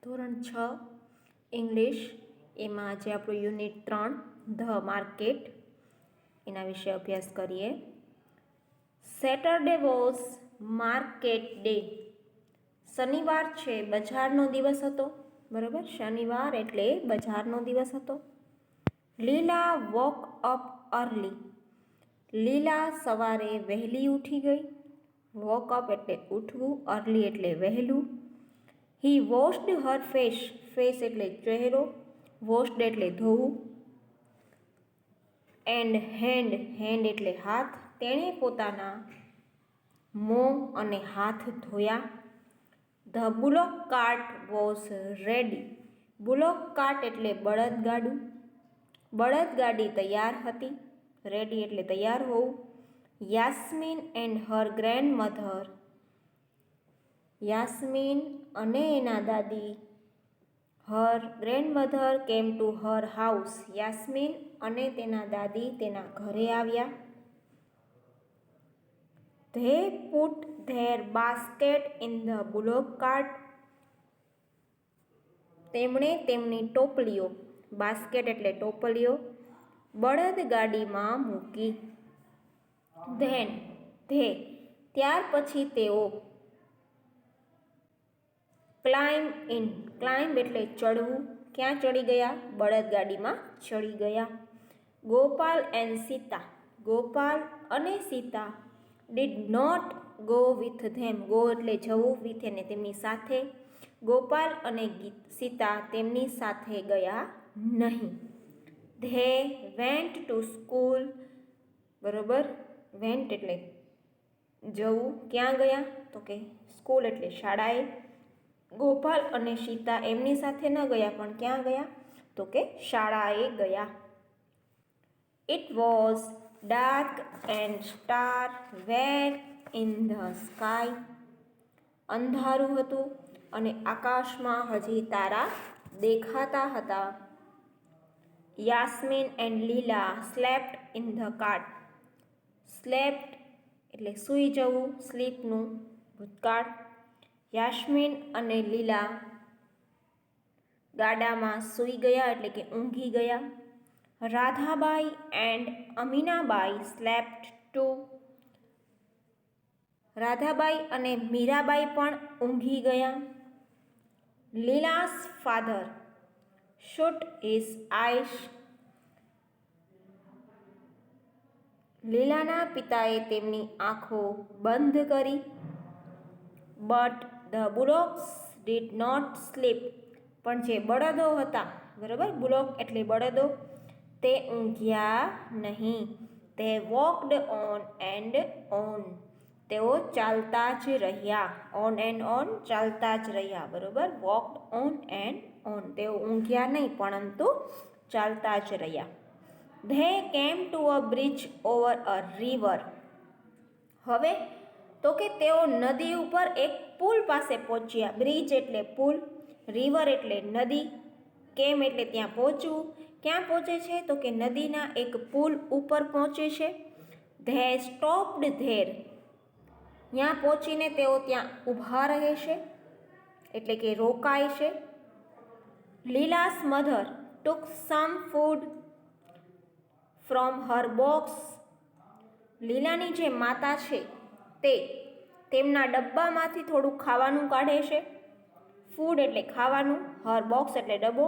ધોરણ 6 ઇંગ્લિશ એમાં આજે આપણું યુનિટ 3 ધ માર્કેટ એના વિશે અભ્યાસ કરીએ. Saturday was market day. શનિવાર છે બજારનો દિવસ હતો. બરાબર, શનિવાર એટલે બજારનો દિવસ હતો. લીલા વોક અપ અર્લી. લીલા સવારે વહેલી ઉઠી ગઈ. વોક અપ એટલે ઉઠવું, અર્લી એટલે વહેલું. હી વોશ્ડ હર ફેસ. ફેસ એટલે ચહેરો, વોશ્ડ એટલે ધોવું. And hand. હેન્ડ એટલે હાથ. તેણે પોતાના મોં અને હાથ ધોયા. The bullock cart was ready. બુલોક cart એટલે બળદગાડું. બળદગાડી તૈયાર હતી. રેડી એટલે તૈયાર હોવું. યાસ્મીન એન્ડ હર ગ્રેન્ડમધર. યાસ્મીન અને એના દાદી હર ગ્રેન્ડમધર કેમ ટુ હર હાઉસ. યાસ્મીન અને તેના દાદી તેના ઘરે આવ્યા. They put their basket in the bullock cart. તેમણે તેમની ટોપલીઓ, બાસ્કેટ એટલે ટોપલીઓ, બળદગાડીમાં મૂકી. ધેન ત્યાર પછી તેઓ ક્લાઇમ્બ ઇન. ક્લાઇમ્બ એટલે ચડવું. ક્યાં ચડી ગયા? બળદગાડીમાં ચડી ગયા. ગોપાલ એન્ડ સીતા. ગોપાલ અને Sita did not go with them. Go એટલે જવું, વિથ એને તેમની સાથે. ગોપાલ અને સીતા તેમની સાથે ગયા નહીં. They went to school. બરોબર, વેન્ટ એટલે જવું. ક્યાં ગયા? તો કે સ્કૂલ એટલે શાળાએ. ગોપાલ અને સીતા એમની સાથે ન ગયા, પણ ક્યાં ગયા? તો કે શાળાએ ગયા. It was dark and star were in the sky. અંધારું હતું અને આકાશમાં હજી તારા દેખાતા હતા. Yasmin and Leela slept in the cart. Slept એટલે સૂઈ જવું, સ્લીપનું ભૂતકાળ. યાસ્મીન અને લીલા ગાડામાં સૂઈ ગયા એટલે કે ઊંઘી ગયા. Radhabai and Aminabai slept too. Radhabai અને મીરાબાઈ પણ ઊંઘી ગયા. Leela's father shut his eyes. લીલાના પિતાએ તેમની આંખો બંધ કરી. But the bullocks did not sleep. પણ જે બળદો હતા, બરાબર, બુલોક એટલે બળદો, તે ઊંઘ્યા નહીં. તે વોકડ ઓન એન્ડ ઓન. તેઓ ચાલતા જ રહ્યા. ઓન એન્ડ ઓન, ચાલતા જ રહ્યા. બરોબર, વોકડ ઓન એન્ડ ઓન. તેઓ ઊંઘ્યા નહીં, પરંતુ ચાલતા જ રહ્યા. They came to a bridge over a river. હવે તો કે તેઓ નદી ઉપર એક પુલ પાસે પહોંચ્યા. બ્રિજ એટલે પુલ, રિવર એટલે નદી. કેમ એટલે ત્યાં પહોંચવું. ક્યાં પહોંચે છે? તો કે નદીના એક પુલ ઉપર પહોંચે છે. They stopped there. ત્યાં પહોંચીને તેઓ ત્યાં ઊભા રહે છે, એટલે કે રોકાય છે. Leela's mother took some food from her box. લીલાની જે માતા છે તે તેમના ડબ્બામાંથી થોડું ખાવાનું કાઢે છે. ફૂડ એટલે ખાવાનું, હર બોક્સ એટલે ડબ્બો.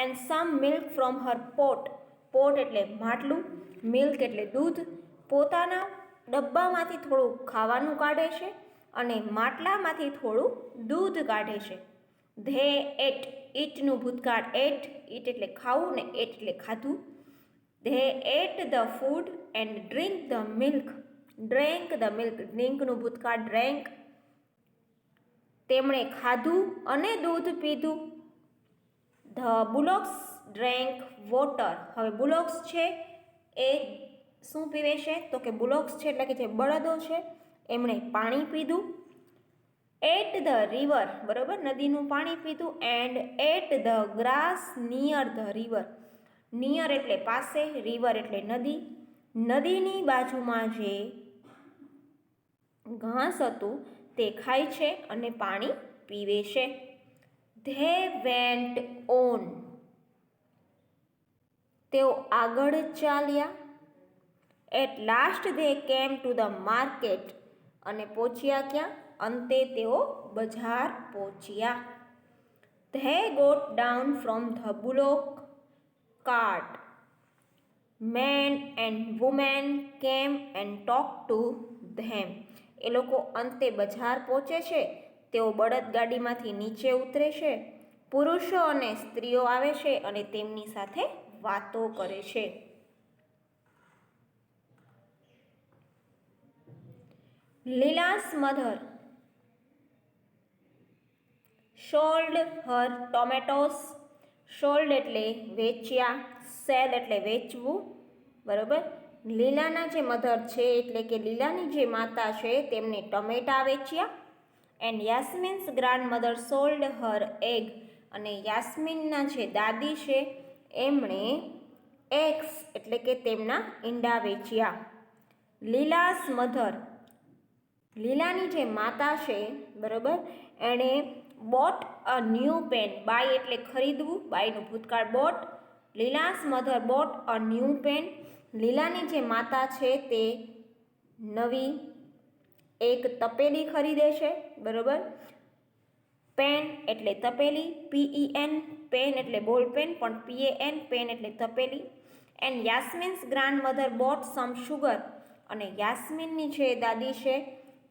And some milk from her pot. Pot એટલે માટલું, મિલ્ક એટલે દૂધ. પોતાના ડબ્બામાંથી થોડું ખાવાનું કાઢે છે અને માટલામાંથી થોડું દૂધ કાઢે છે. They at. ઈટનું ભૂતકાળ એટ. ઈટ એટલે ખાવું ને એટ એટલે ખાધું. They ate the food and drink the milk. Drank the milk. ડ્રિંકનું ભૂતકાળ ડ્રેન્ક. તેમણે ખાધું અને દૂધ પીધું. The bullocks drank water. હવે બુલોક્સ છે એ શું પીવે છે? તો કે બુલોક્સ છે એટલે કે જે બળદો છે એમણે પાણી પીધું. At the river. બરોબર, નદીનું પાણી પીધું. And at the grass near the river. Near એટલે પાસે, રિવર એટલે નદી. નદીની બાજુમાં જે ઘાસ હતું તે ખાય છે અને પાણી પીવે છે. ધે વેન્ટ ઓન, તેઓ આગળ ચાલ્યા. At last they came to the market, અને પહોંચ્યા ક્યાં? અંતે તેઓ બજાર પહોંચ્યા. They got down from the bullock cart. Man and woman came and talk to them. એ લોકો અંતે બજાર પહોંચે છે. તેઓ બળદગાડીમાંથી નીચે ઉતરે છે. પુરુષો અને સ્ત્રીઓ આવે છે અને તેમની સાથે વાતો કરે છે. Leela's mother sold her tomatoes. Sold એટલે વેચ્યા, સેલ એટલે વેચવું, બરાબર. લીલાના જે મધર છે એટલે કે લીલાની જે માતા છે તેમને ટમેટા વેચ્યા. And Yasmin's grandmother sold her egg. અને યાસ્મીનના જે દાદી છે એમણે એગ્સ એટલે કે તેમના ઈંડા વેચ્યા. લીલાસ મધર, લીલાની જે માતા છે, બરાબર, એણે bought a new pen. Buy એટલે ખરીદવું, બાયનું ભૂતકાળ bought. Leela's mother bought a new pen. લીલાની જે માતા છે તે નવી એક તપેલી ખરીદે છે, બરાબર. પેન એટલે તપેલી, PEN, પેન એટલે બોલ પેન, પણ PAN, પેન એટલે તપેલી. And Yasmin's grandmother bought some sugar. અને યાસ્મીનની જે દાદી છે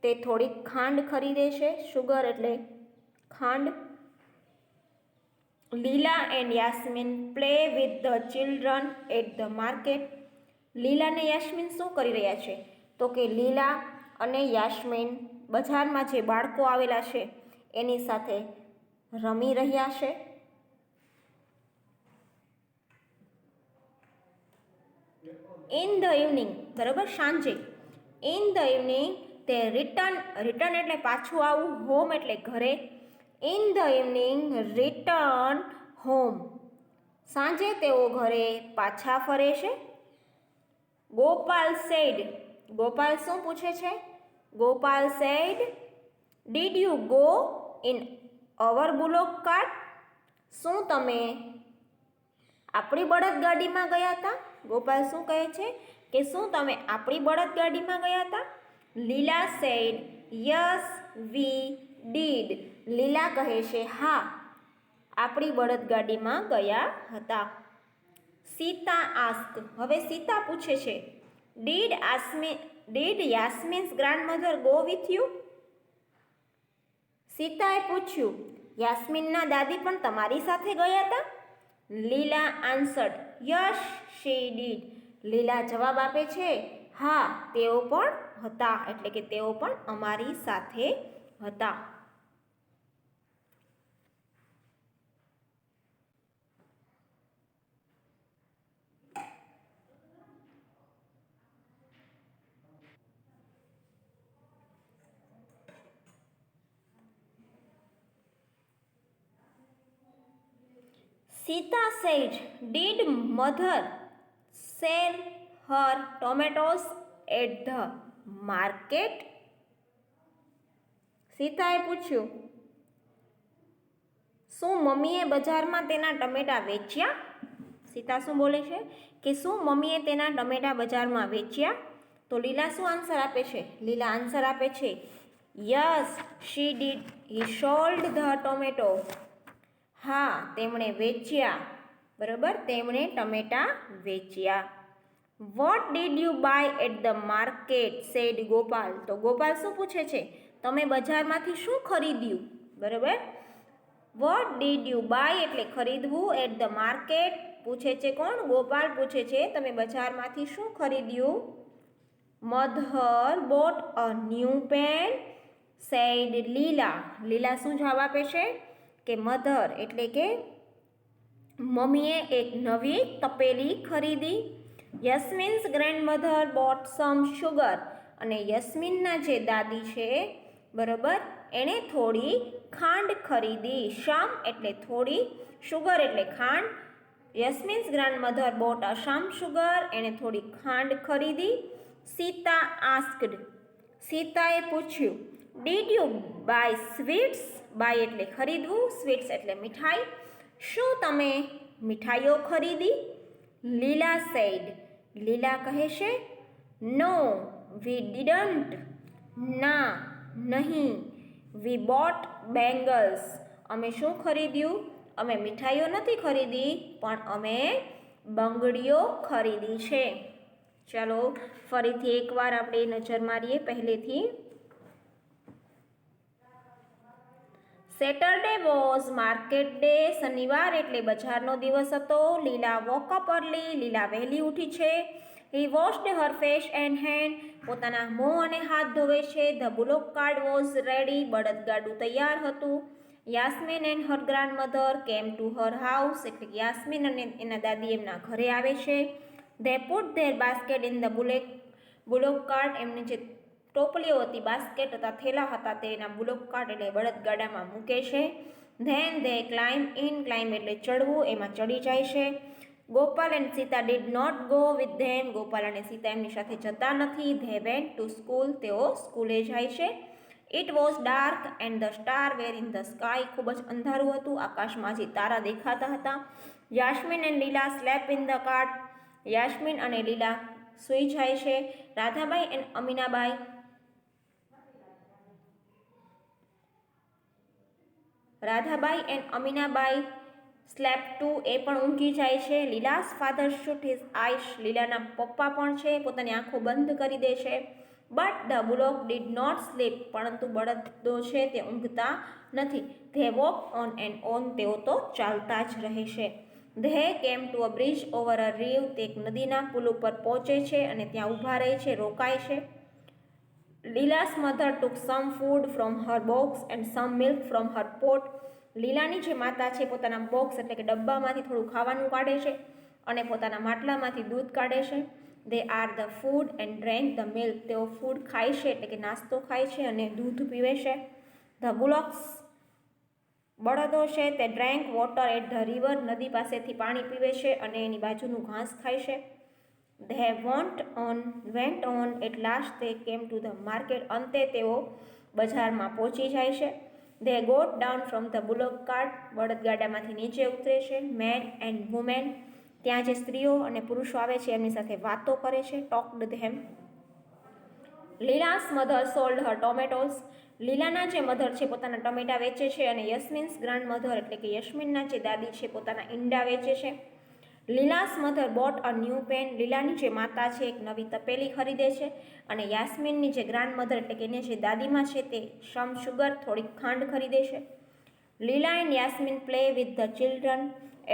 તે થોડીક ખાંડ ખરીદે છે. શુગર એટલે ખાંડ. Leela and Yasmin play with the children at the market. Leela અને યાસ્મીન શું કરી રહ્યા છે? તો કે લીલા અને યાસ્મીન બજારમાં જે બાળકો આવેલા છે એની સાથે રમી રહ્યા છે. ઇન ધ ઇવનિંગ, બરાબર, સાંજે. ઇન ધ ઇવનિંગ તે રિટર્ન એટલે પાછું આવવું, હોમ એટલે ઘરે. In the evening return home. સાંજે તેઓ ઘરે પાછા ફરે છે. ગોપાલ સેડ, ગોપાલ શું પૂછે છે? Gopal said, did you go in our bullock cart. શું તમે આપણી બળદગાડીમાં ગયા હતા? ગોપાલ શું કહે છે કે શું તમે આપણી બળદગાડીમાં ગયા હતા? લીલા સેડ યસ વી ડીડ. લીલા કહે છે હા, આપણી બળદગાડીમાં ગયા હતા. સીતા આસ્ક, હવે સીતા પૂછે છે did Yasmin's grandmother go with you. સીતાએ પૂછ્યું, યાસ્મીનના દાદી પણ તમારી સાથે ગયા હતા? લીલા આન્સર્ડ યસ શી ડીડ. લીલા જવાબ આપે છે હા, તેઓ પણ હતા, એટલે કે તેઓ પણ અમારી સાથે હતા. Sita said, did mother sell her tomatoes at the market? સીતાએ પૂછ્યું, શું મમ્મીએ બજારમાં તેના ટમેટા વેચ્યા? સીતા શું બોલે છે કે શું મમ્મીએ તેના ટમેટા બજારમાં વેચ્યા? તો લીલા શું આન્સર આપે છે? લીલા આન્સર આપે છે yes she did he sold the tomato. હા, તેમણે વેચ્યા, બરાબર, તેમણે ટમેટા વેચ્યા. What did you buy at the market said Gopal. તો ગોપાલ શું પૂછે છે? તમે બજારમાંથી શું ખરીદ્યું? બરાબર. વોટ ડીડ યુ બાય એટલે ખરીદવું, એટ ધ માર્કેટ પૂછે છે કોણ? ગોપાલ પૂછે છે તમે બજારમાંથી શું ખરીદ્યું? Mother bought a new pan said Leela. Leela શું જવાબ આપે છે કે મધર એટલે કે મમ્મીએ એક નવી તપેલી ખરીદી. યસ્મીન્સ ગ્રેન્ડમધર બોટ સમ શુગર. અને યસ્મીનના જે દાદી છે, બરાબર, એણે થોડી ખાંડ ખરીદી. સમ એટલે થોડી, શુગર એટલે ખાંડ. Yasmin's grandmother bought a some sugar. એણે થોડી ખાંડ ખરીદી. સીતા આસ્કડ, સીતાએ પૂછ્યું did you buy sweets. Buy એટલે ખરીદવું, સ્વીટ્સ એટલે મીઠાઈ. શું તમે મીઠાઈઓ ખરીદી? લીલા સેડ. લીલા કહે છે નો વી ડીડન્ટ. ના, નહીં. વી બોટ બેંગલ્સ. અમે શું ખરીદ્યું? અમે મીઠાઈઓ નથી ખરીદી, પણ અમે બંગડીઓ ખરીદી છે. ચાલો ફરીથી એકવાર આપણે નજર મારીએ પહેલેથી. Saturday was market day. શનિવાર એટલે બજારનો દિવસ હતો. લીલા વોક અપ અર્લી. લીલા વહેલી ઉઠી છે. He washed her face and hand. પોતાના મોં અને હાથ ધોવે છે. The bullock cart was ready. બળદગાડું તૈયાર હતું. Yasmin and her grandmother came to her house. એટલે યાસ્મીન અને એના દાદી એમના ઘરે આવે છે. They put their basket in the bullock cart. એમની જે ટોપલીઓ હતી, બાસ્કેટ હતા, થેલા હતા, તે એના બુલોક કાર્ટ એટલે બળદગાડામાં મૂકે છે. Then they climb in. Climb એટલે ચડવું, એમાં ચડી જાય છે. Gopal and Sita did not go with them. Gopal અને સીતા એમની સાથે જતા નથી. They went to school. તેઓ સ્કૂલે જાય છે. It was dark and the star were in the sky. ખૂબ જ અંધારું હતું, આકાશમાં જે તારા દેખાતા હતા. Yasmin and Leela slept in the cart. Yasmin અને લીલા સૂઈ જાય છે. Radhabai and Aminabai slept too. એ પણ ઊંઘી જાય છે. Leela's father shut his eyes. લીલાના પપ્પા પણ છે, પોતાની આંખો બંધ કરી દે છે. But the bullock did not sleep. પરંતુ બળદો છે તે ઊંઘતા નથી. They walk on and on. તેઓ તો ચાલતા જ રહે છે. They came to a bridge over a river. તે એક નદીના પુલ ઉપર પહોંચે છે અને ત્યાં ઊભા રહે છે, રોકાય છે. Leela's mother took some food from her box and some milk from her pot. લીલાની જે માતા છે પોતાના બોક્સ એટલે કે ડબ્બામાંથી થોડું ખાવાનું કાઢે છે અને પોતાના માટલામાંથી દૂધ કાઢે છે. They are the food and drank the milk. તેઓ ફૂડ ખાય છે એટલે કે નાસ્તો ખાય છે અને દૂધ પીવે છે. ધ બુલોક્સ બળદો છે તે drank water at the river. નદી પાસેથી પાણી પીવે છે અને એની બાજુનું ઘાસ ખાય છે. They went on at last they came to the market. અંતે તેઓ બજારમાં પહોંચી જાય છે. They got down from the bullock cart. બળદગાડામાંથી નીચે ઉતરે છે. Men and women. ત્યાં જે સ્ત્રીઓ અને પુરુષો આવે છે એમની સાથે વાતો કરે છે. ટોકડ ધેમ. લીલાસ મધર સોલ્ડ હર ટોમેટોઝ. લીલાના જે મધર છે પોતાના ટમેટા વેચે છે અને યસ્મીન્સ ગ્રાન્ડ મધર એટલે કે યસ્મીનના જે દાદી છે પોતાના ઈંડા વેચે છે. Leela's mother bought a new pen. લીલાની જે માતા છે એક નવી તપેલી ખરીદે છે અને યાસ્મીનની જે ગ્રાન્ડ મધર એટલે કે એને જે દાદીમાં છે તે સમ શુગર થોડીક ખાંડ ખરીદે છે. Leela and Yasmin play with the children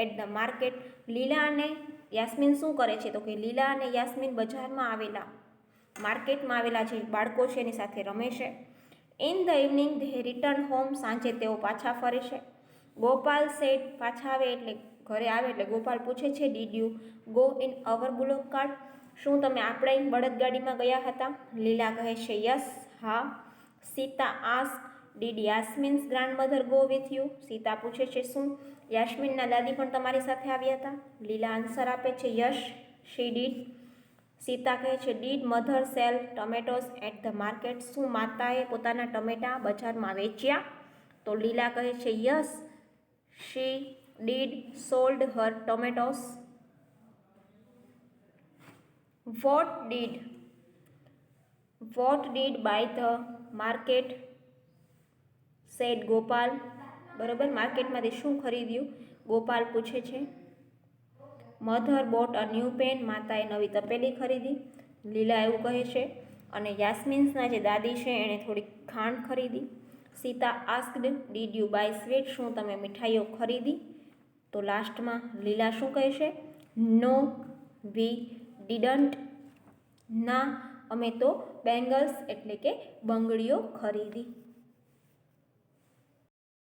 at the market. Leela અને યાસ્મીન શું કરે છે તો કે લીલા અને યાસ્મીન બજારમાં આવેલા માર્કેટમાં આવેલા જે બાળકો છે એની સાથે રમે છે. In the evening they return home. સાંજે તેઓ પાછા ફરે છે. ગોપાલ સેડ. પાછા આવે એટલે ઘરે આવે એટલે ગોપાલ પૂછે છે did you go in our bullock cart. શું તમે આપણે બળદગાડીમાં ગયા હતા? લીલા કહે છે યસ, હા. Sita ask did Yasmin's grandmother go with you. Sita પૂછે છે શું યાસ્મીનના દાદી પણ તમારી સાથે આવ્યા હતા? લીલા આન્સર આપે છે યસ શી ડીડ. સીતા કહે છે did mother sell tomatoes at the market. શું માતાએ પોતાના ટમેટા બજારમાં વેચ્યા? તો લીલા કહે છે yes she did sold her tomatoes. What did buy the market said Gopal. બરોબર, માર્કેટમાંથી શું ખરીદ્યું ગોપાલ પૂછે છે. Mother bought a new pan. માતાએ નવી તપેલી ખરીદી. લીલા એવું કહે છે. અને યાસ્મીન્સના જે દાદી છે એણે થોડીક ખાંડ ખરીદી. Sita asked did you buy sweet. શું તમે મીઠાઈઓ ખરીદી? તો લાસ્ટમાં લીલા શું કહે છે? નો વી ડીડન્ટ. ના, અમે તો બેંગલ્સ એટલે કે બંગડીઓ ખરીદી.